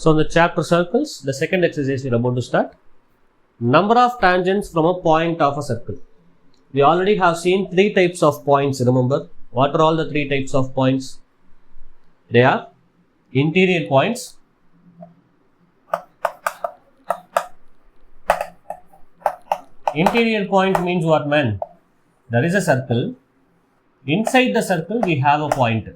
So, in the chapter circles, the second exercise we are about to start. Number of tangents from a point of a circle. We already have seen three types of points, remember. What are all the three types of points? They are interior points, interior point means what, man? There is a circle. Inside the circle, we have a point.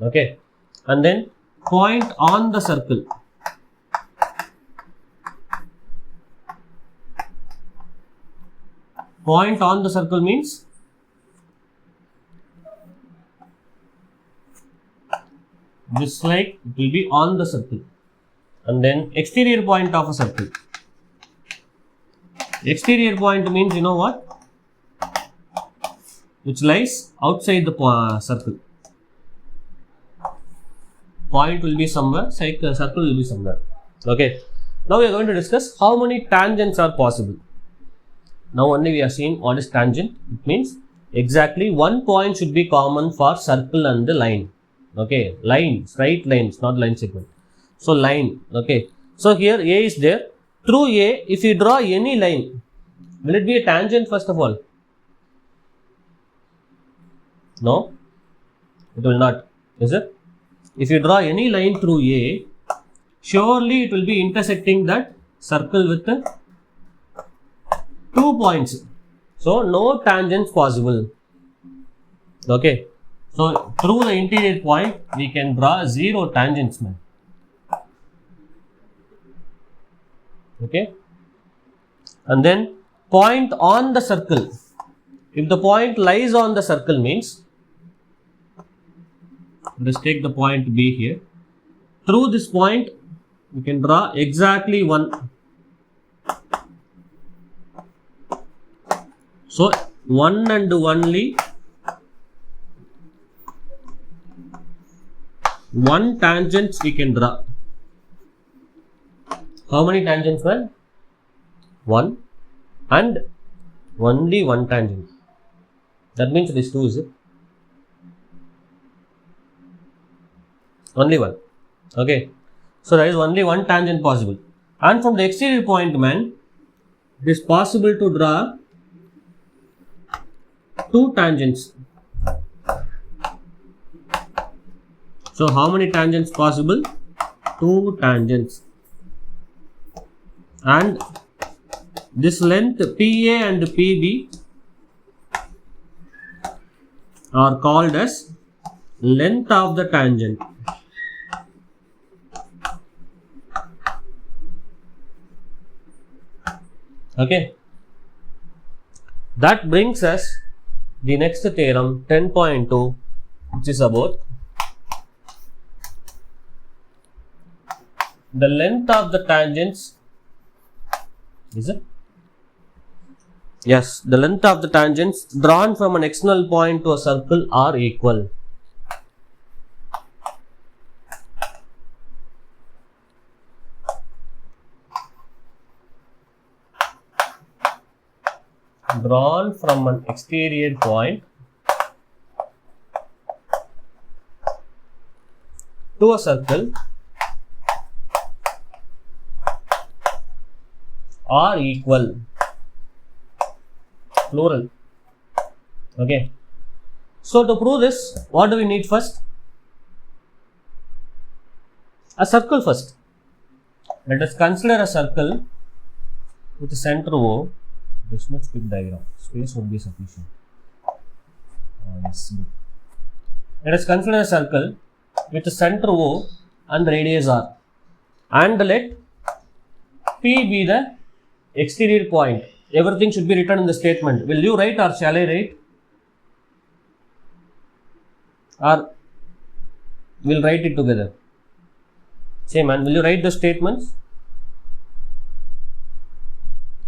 Okay. And then point on the circle. Point on the circle means just like it will be on the circle. And then exterior point of a circle. Exterior point means, you know what? Which lies outside the circle. Point will be somewhere, circle will be somewhere. Okay. Now we are going to discuss how many tangents are possible. Now only we are seeing what is tangent. It means exactly one point should be common for circle and the line. Okay. Line, straight lines, not line segment. So line. Okay. So here A is there. Through A, if you draw any line, will it be a tangent first of all? No, it will not. Is it? If you draw any line through A, surely it will be intersecting that circle with 2 points. So, no tangents possible. Okay. So, through the interior point, we can draw 0 tangents, man. Okay. And then, point on the circle. If the point lies on the circle means, let us take the point B here. Through this point, we can draw exactly one. So, one and only one tangent we can draw. How many tangents, man? One and only one tangent. That means it is 2, is it? Only one. Okay. So, there is only one tangent possible. And from the exterior point, man, it is possible to draw 2 tangents. So, how many tangents possible? 2 tangents. And this length PA and PB are called as length of the tangent. Okay. That brings us the next theorem 10.2, which is about the length of the tangents. Is it? Yes, the length of the tangents drawn from an external point to a circle are equal. Drawn from an exterior point to a circle are equal. Plural. Okay. So, to prove this, what do we need first? A circle first. Let us consider a circle with a center O. This much big diagram. Space would be sufficient. Yes, good. Let us consider a circle with a center O and radius R. And let P be the exterior point. Everything should be written in the statement. Will you write or shall I write? Or we'll write it together. Say, man, will you write the statements?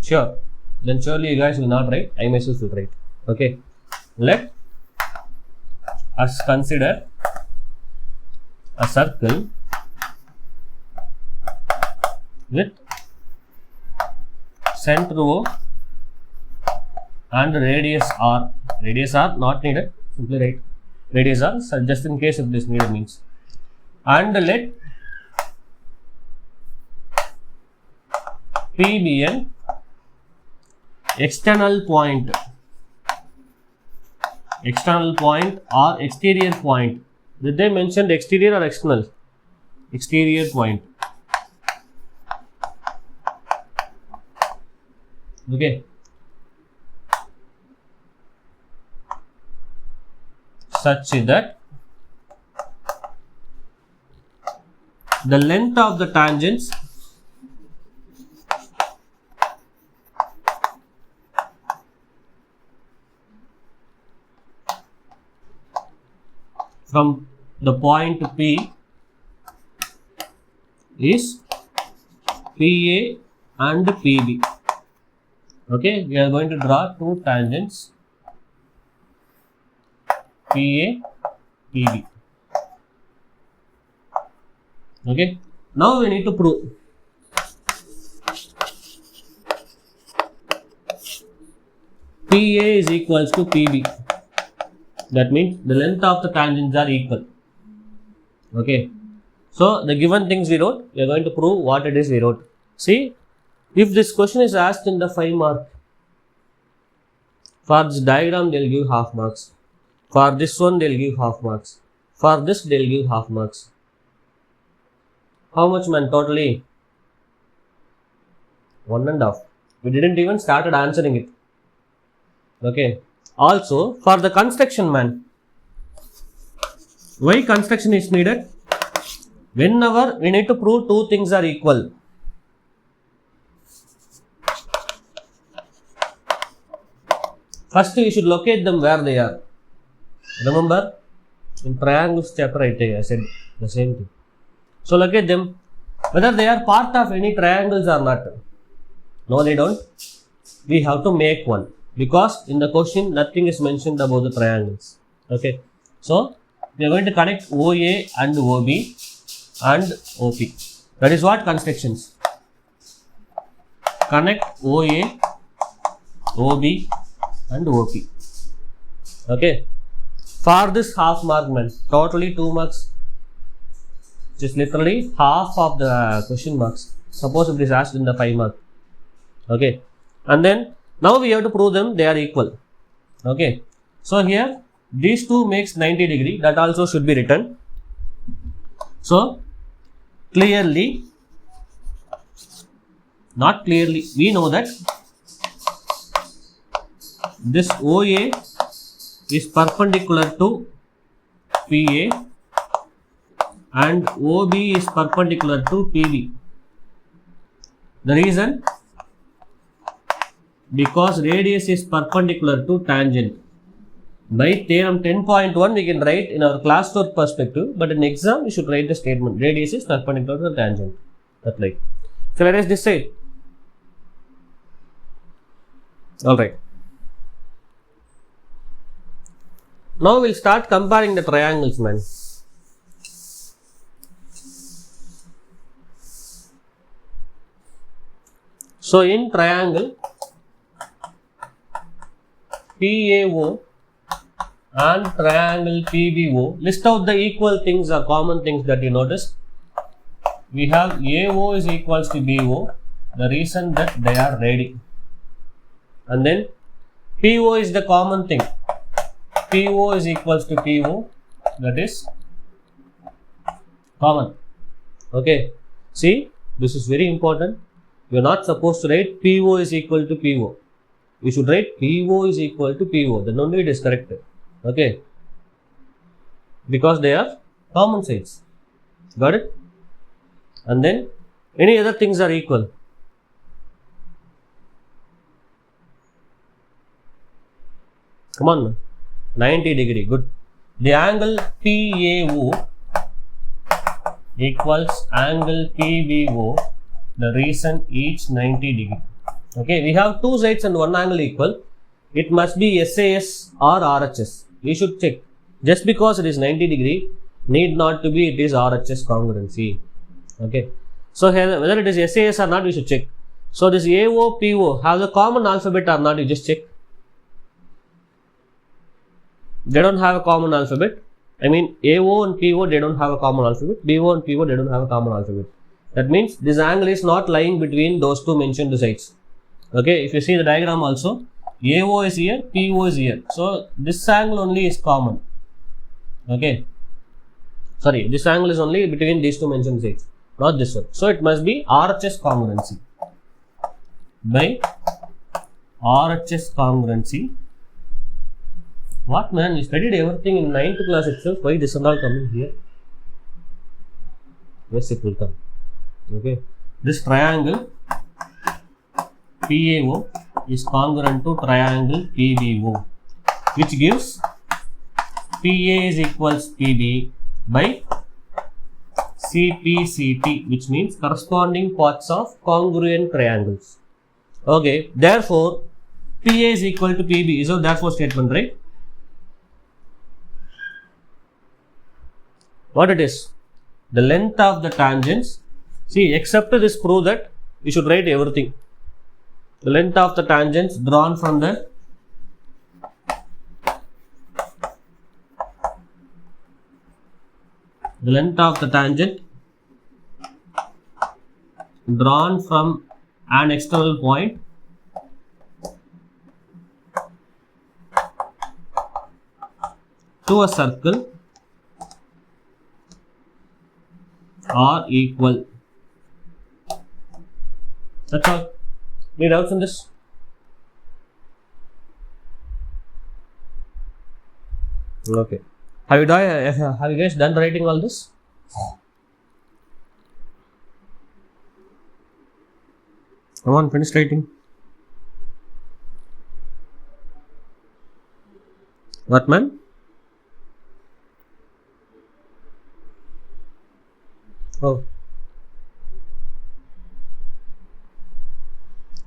Sure. Then surely you guys will not write. I myself will write. Okay. Let us consider a circle with center O and radius R. Radius R not needed. Simply write radius R, so just in case if this needed means. And let P be an external point or exterior point. Did they mention exterior or external? Exterior point. Okay. Such that the length of the tangents from the point P is PA and PB. Okay, we are going to draw two tangents PA, PB. Okay, now we need to prove PA is equals to PB. That means the length of the tangents are equal. Okay, so the given things we wrote, we are going to prove what it is we wrote. See, if this question is asked in the 5 mark, for this diagram they will give half marks. For this one they will give half marks. For this they will give half marks. How much, man, totally? 1.5. We didn't even started answering it. Okay. Also, for the construction, man, why construction is needed? Whenever we need to prove two things are equal. First, we should locate them where they are. Remember, in triangles chapter I said the same thing. So locate them whether they are part of any triangles or not. No, they don't. We have to make one, because in the question nothing is mentioned about the triangles. Okay, so we are going to connect OA and OB and OP. That is what constructions. Connect OA, OB and OP. Okay, for this half mark, man, totally 2 marks. Just literally half of the question marks. Suppose if it is asked in the 5 mark. Okay, and then now we have to prove them they are equal. Okay, so here these two makes 90 degree. That also should be written. So clearly, not clearly, we know that this OA is perpendicular to PA and OB is perpendicular to PB. The reason? Because radius is perpendicular to tangent. By theorem 10.1 we can write in our class work perspective, but in exam we should write the statement radius is perpendicular to the tangent. That's like. So let us this side. Alright. Now we'll start comparing the triangles, man. So in triangle PAO and triangle PBO, list out the equal things or common things that you noticed. We have AO is equals to BO, the reason that they are radii. And then PO is the common thing. PO is equals to PO, that is common. Okay, see, this is very important. You are not supposed to write PO is equal to PO. You should write PO is equal to PO. Then only it is correct. Okay, because they are common sides. Got it? And then any other things are equal. Come on, man. 90 degree. Good. The angle PAO equals angle PBO. The reason each 90 degree. Okay, we have two sides and one angle equal. It must be SAS or RHS. We should check. Just because it is 90 degree, need not to be it is RHS congruency. Okay, so here, whether it is SAS or not, we should check. So this AO, PO have the common alphabet or not, you just check. They don't have a common alphabet. I mean AO and PO, they don't have a common alphabet. BO and PO, they don't have a common alphabet. That means this angle is not lying between those two mentioned sides. Okay, if you see the diagram also, AO is here, PO is here. So this angle only is common. Okay, sorry, this angle is only between these two mentioned sides, not this one. So it must be RHS congruency. By RHS congruency. What man, you studied everything in 9th class itself, why this is all coming here? Yes, it will come. Okay, this triangle PAO is congruent to triangle PBO, which gives PA is equals PB by CPCT, which means corresponding parts of congruent triangles. Okay, therefore PA is equal to PB. So therefore statement, right? What it is? The length of the tangents. See, except this prove that you should write everything. The length of the tangents drawn from the length of the tangent drawn from an external point to a circle are equal. That's all. Any doubts on this? Okay. Have you guys done writing all this? Come on, finish writing. What, man? Oh,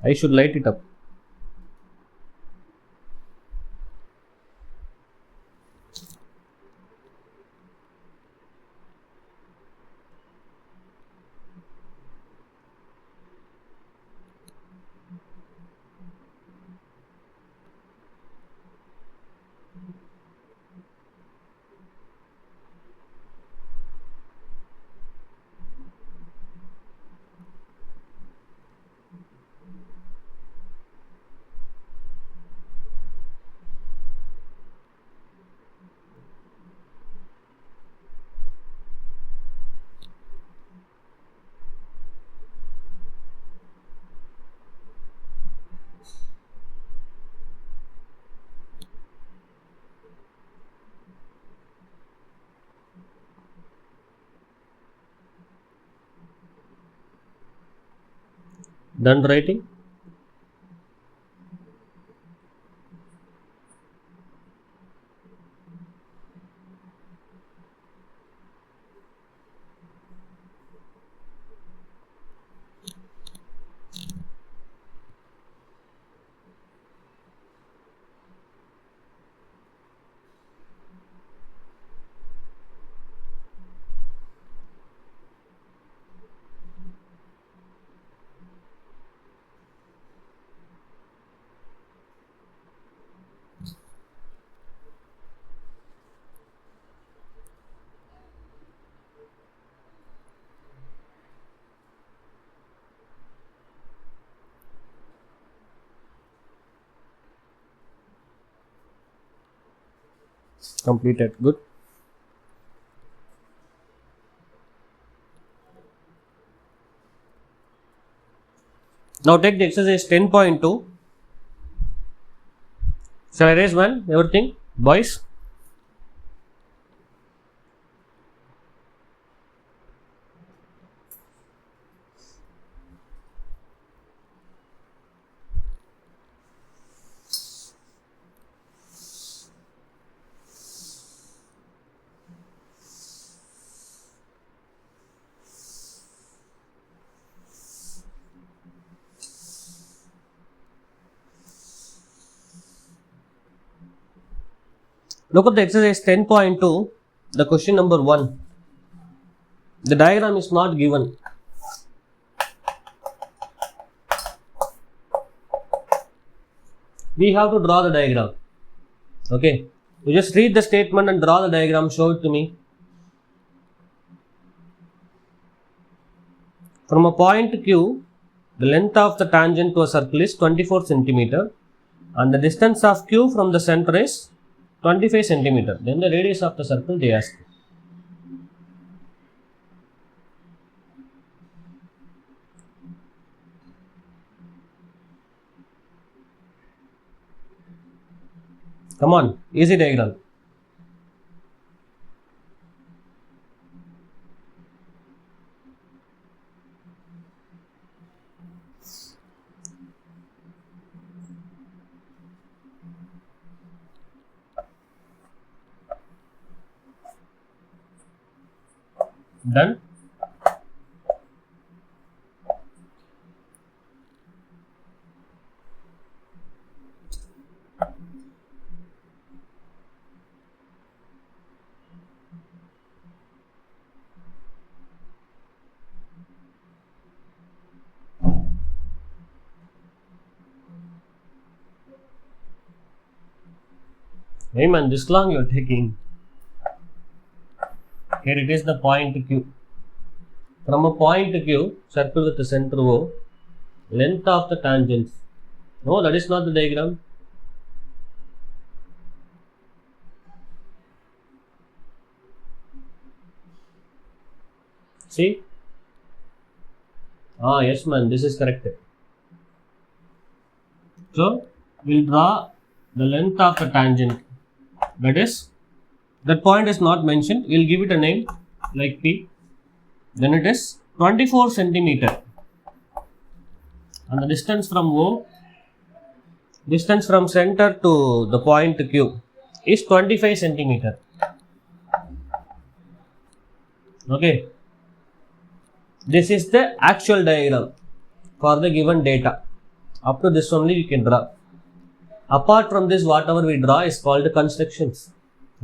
I should light it up. Done writing? Completed. Good. Now take the exercise 10.2. Shall I raise one? Everything? Boys? Look at the exercise 10.2, the question number 1. The diagram is not given. We have to draw the diagram. Okay. You just read the statement and draw the diagram. Show it to me. From a point Q, the length of the tangent to a circle is 24 centimeter and the distance of Q from the center is 25 centimeter. Then the radius of the circle they ask. Come on, easy diagram. Done. Hey man, this long you are taking. Here it is the point Q. From a point Q, circle with the center O, length of the tangents. No, that is not the diagram. See? Ah, yes man, this is correct. So, we'll draw the length of the tangent. That point is not mentioned. We'll give it a name like P. Then it is 24 centimeter. And the distance from O, distance from center to the point Q is 25 centimeter. Okay. This is the actual diagram for the given data. Up to this only you can draw. Apart from this, whatever we draw is called constructions.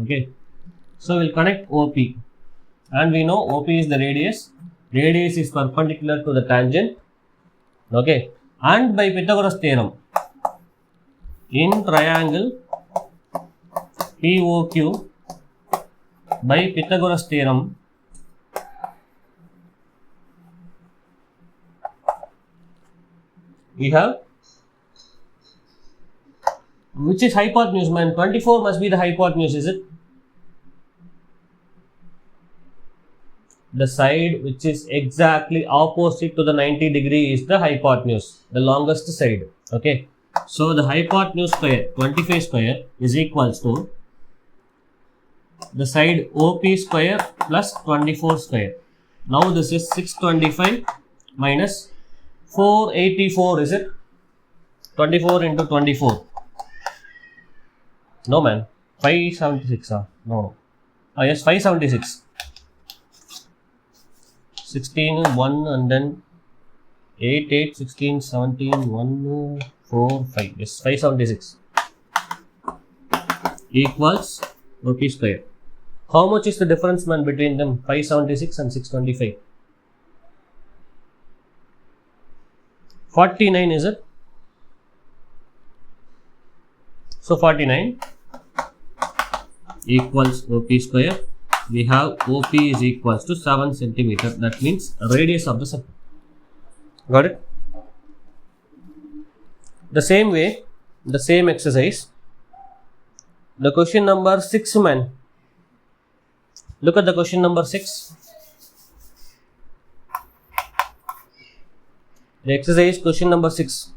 Okay. So we'll connect OP. And we know OP is the radius. Radius is perpendicular to the tangent. Okay. And by Pythagoras theorem, in triangle POQ, by Pythagoras theorem, we have, which is hypotenuse man? 24 must be the hypotenuse, is it? The side which is exactly opposite to the 90 degree is the hypotenuse, the longest side. Okay. So the hypotenuse square, 25 square, is equals to the side OP square plus 24 square. Now this is 625 minus 484, is it? 24 into 24. No man, 576. No. Yes, 576. 16, 1 and then 8, 8, 16, 17, 1, 4, 5. Yes, 576 equals OP square. How much is the difference man between them? 576 and 625. 49, is it? So 49 equals OP square. We have OP is equals to 7 centimeter. That means radius of the circle. Got it? The same way, the same exercise. The question number 6 man. Look at the question number 6. The exercise question number 6.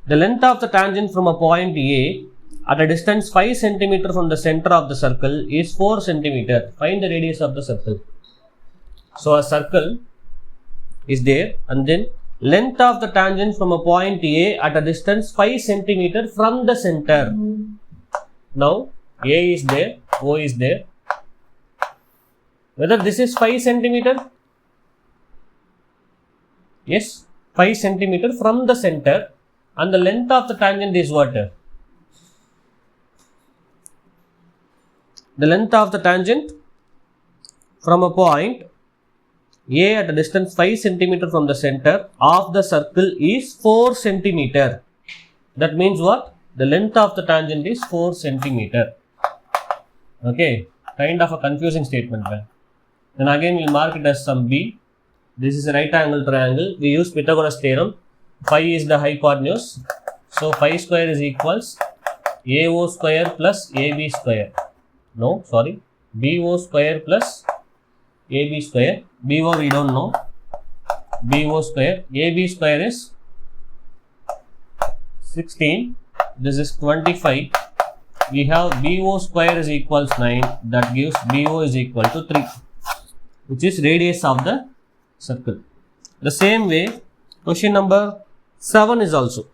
The length of the tangent from a point A at a distance 5 cm from the center of the circle is 4 cm. Find the radius of the circle. So a circle is there and then length of the tangent from a point A at a distance 5 cm from the center. Now A is there, O is there. Whether this is 5 cm? Yes, 5 cm from the center, and the length of the tangent is what? The length of the tangent from a point A at a distance 5 cm from the center of the circle is 4 cm. That means what? The length of the tangent is 4 cm. Okay, kind of a confusing statement. Then again we'll mark it as some B. This is a right angle triangle. We use Pythagoras theorem. Phi is the hypotenuse. So phi square is equals AO square plus AB square. No, sorry. BO square plus AB square. BO we don't know. BO square. AB square is 16. This is 25. We have BO square is equals 9. That gives BO is equal to 3, which is radius of the circle. The same way, question number 7 is also.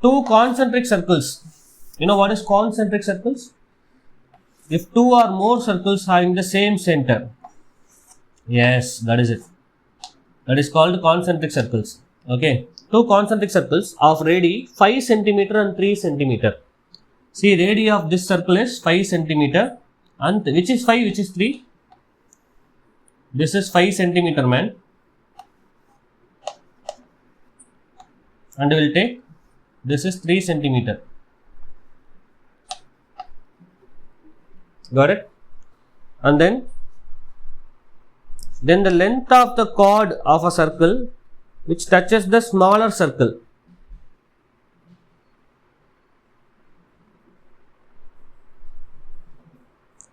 Two concentric circles. You know what is concentric circles? If two or more circles having the same center. Yes, that is it. That is called concentric circles. Okay. Two concentric circles of radii 5 cm and 3 cm. See, radii of this circle is 5 cm and which is 5, which is 3? This is 5 cm, man. And we will take this is 3 cm. Got it? And then the length of the chord of a circle which touches the smaller circle.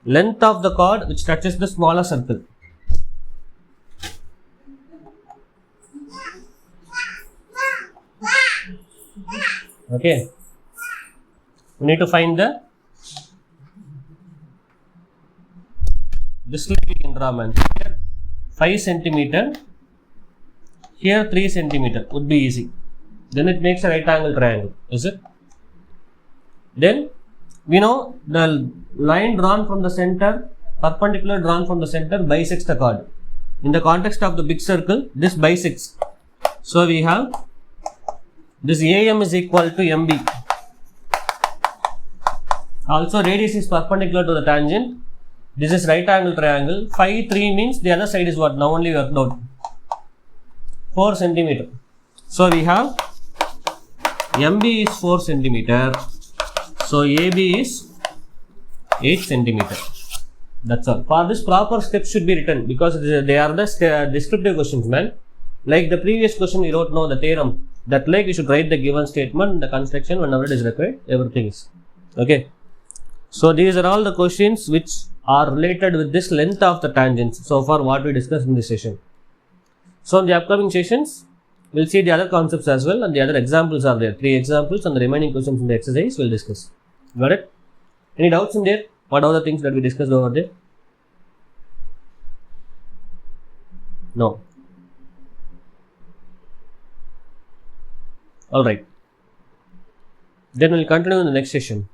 Length of the chord which touches the smaller circle. Okay. We need to find this line we can draw, man. Here 5 cm, here 3 cm would be easy. Then it makes a right angle triangle, is it? Then we know the line drawn from the center, perpendicular drawn from the center bisects the chord. In the context of the big circle, this bisects. So we have this AM is equal to MB. Also radius is perpendicular to the tangent. This is right angle triangle. Phi 3 means the other side is what? Now only worked out. 4 cm. So we have MB is 4 cm. So AB is 8 cm. That's all. For this, proper steps should be written because they are the descriptive questions, man. Like the previous question we wrote, no, the theorem. That like you should write the given statement, the construction whenever it is required, everything is. Okay. So these are all the questions which are related with this length of the tangents. So far what we discussed in this session. So in the upcoming sessions, we'll see the other concepts as well and the other examples are there. 3 examples and the remaining questions in the exercise we'll discuss. Got it? Any doubts in there? What are the things that we discussed over there? No. Alright. Then we'll continue in the next session.